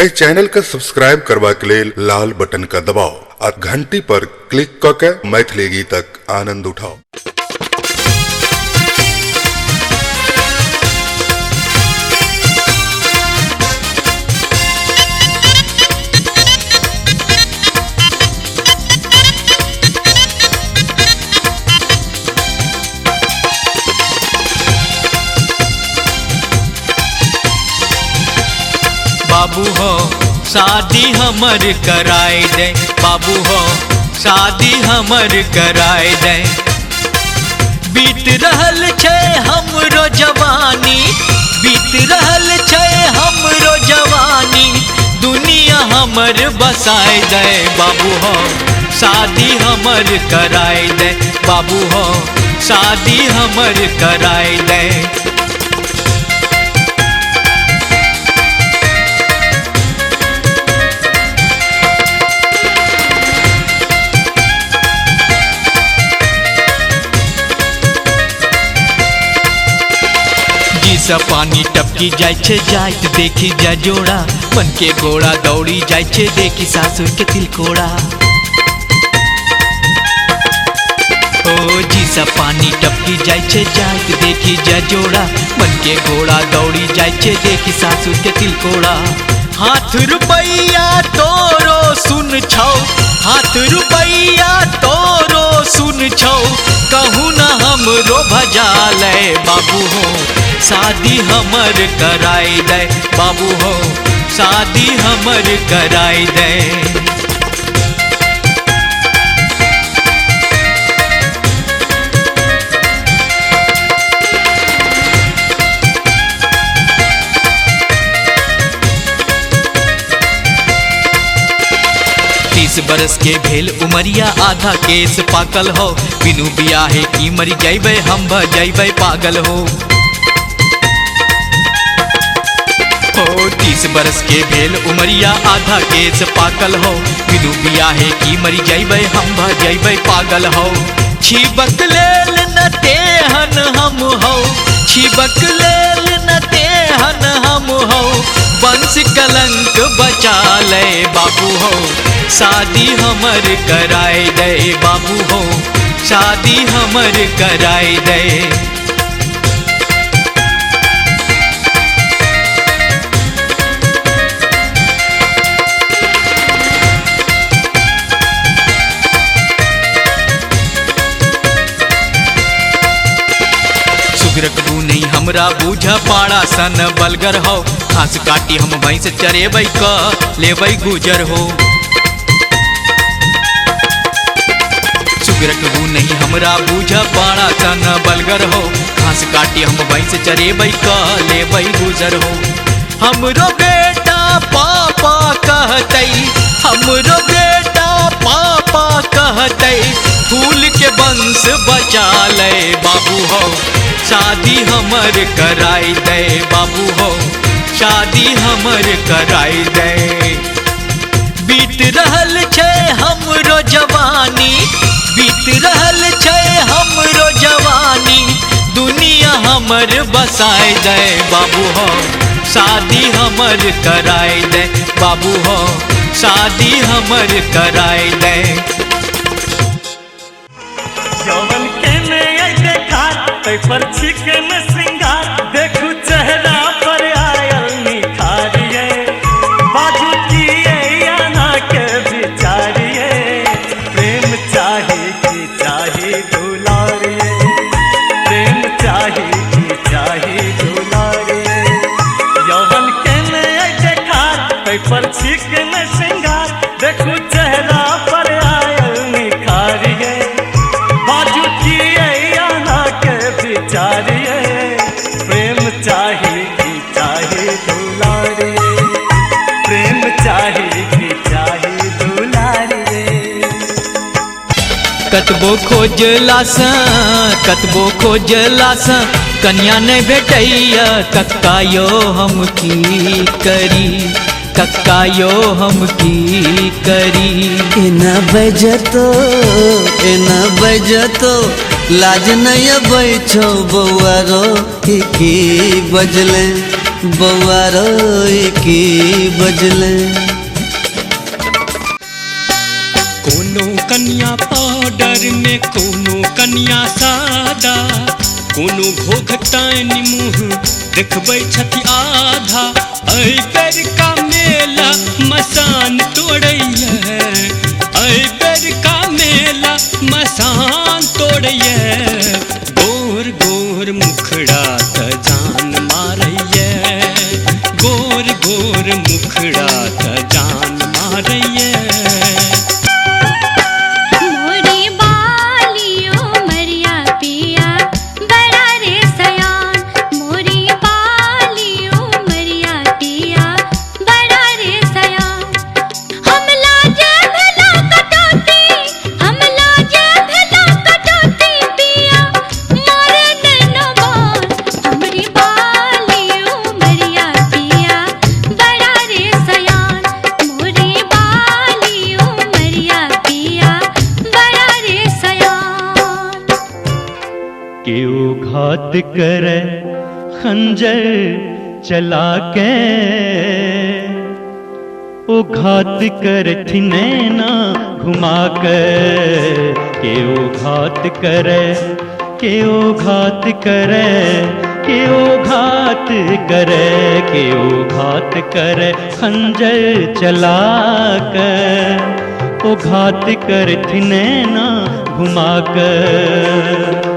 ए channel का subscribe करवा के लिए लाल बटन का दबाओ और घंटी पर क्लिक करके मैथिली गीतक आनंद उठाओ। बाबू हो शादी हमर कराए दे, बाबू हो शादी हमर कराए दे। बीत रहल छे हमरो जवानी, बीत रहल छे हमरो जवानी, दुनिया हमर बसाए दे। बाबू हो शादी हमर कराए दे, बाबू हो शादी हमर कराए दे। सब पानी टपकी जाय छे, जाइत देखी जा जोड़ा, मन के घोड़ा दौड़ी जाय छे, देखी सासुर के तिलकोड़ा। ओ जी सब पानी टपकी जाय छे, जाइत देखी जा जोड़ा, मन के घोड़ा दौड़ी जाय छे, देखी सासुर के तिलकोड़ा। हाथ रुपैया तोरो सुन छौ, हाथ रुपैया तोरो सुन छौ, कहूँ न हमरो भजाले। बाबू हो शादी हमर कराई दे, बाबू हो शादी हमर कराई दे। बरस के भेल उमरिया, आधा केस पाकल हो, बिनु बियाहे की मरी जाइबे, हम भ जाइबे पागल हो। 30 बरस के भेल उमरिया, आधा केस पाकल हो, बिनु बियाहे की मरी जाइबे, हम भ जाइबे पागल हो। छिबक लेल न तेहन हम हो, छिबक लेल न तेहन हम हो, वंश कलंक बचा ले। बाबू हो शादी हमर कराए दे, बाबू हो शादी हमर कराए दे। सुगरक बू नहीं हमरा बूझा, पाड़ा सन बलगर हो, घास काटी हम भैंस चरेबै क लेबै गुजर हो। सुगरक बू नहीं हमरा बूझा, पाड़ा सन बलगर हो, घास काटी हम भैंस चरेबै क लेबै गुजर हो। हमरो बेटा पापा कहतै, हमरो बेटा पापा कहतै, फूल के वंश बचा ले। बाबू हो शादी हमर कराई दे, बाबू हो शादी हमर कराई दे। बीत रहल छे हमरो जवानी, बीत रहल छे हमरो जवानी, दुनिया हमर बसाए दे। बाबू हो शादी हमर कराई दे, बाबू हो शादी हमर कराई दे। जवन केने आई देखा तै पर चिकन श्रृंगार, देखू चेहरा पर आयल निखारिए, बाजू किए या ना के विचारिए, प्रेम चाहे कि चाहे दुलारिए, प्रेम चाहे कि चाहे दुलारिए। जवन केने आई देखा तै पर चिकन श्रृंगार, देखू चेहरा पर आयल निखारिए, बाजू किए या ना के विचारिए, प्रेम चाहे कि चाहे दुलारिए, प्रेम चाहे कि चाहे दुलारिए। कतबो खोजला सँ, कतबो खोजला सँ, कन्या नहीं भेटैया, कक्का यो हम की करी, कक्का यो हम की करी। एना बजतो, एना बजतो, लाज नहीं अबै छौ बौआ रो, की बजले बउआ रोए की बजले। कोनो कन्या पाउडर में कोनो कन्या सादा, कोनो घोघटाइन मुँह देखबै छथि आधा। ऐ बेर का मेला मसान तोड़ैया, ऐ बेर का मेला मसान तोड़ैया। गोर गोर मुखड़ा त जान मारैया, गोर गोर मुखड़ा त जान मारैया। घात करे खंजर चला के, ओ घात करथि नैना घुमा कर। के ओ घात करे, के ओ घात करे, के ओ घात करे, के ओ घात करे खंजर चला कर। ओ घात करथि नैना घुमा कर।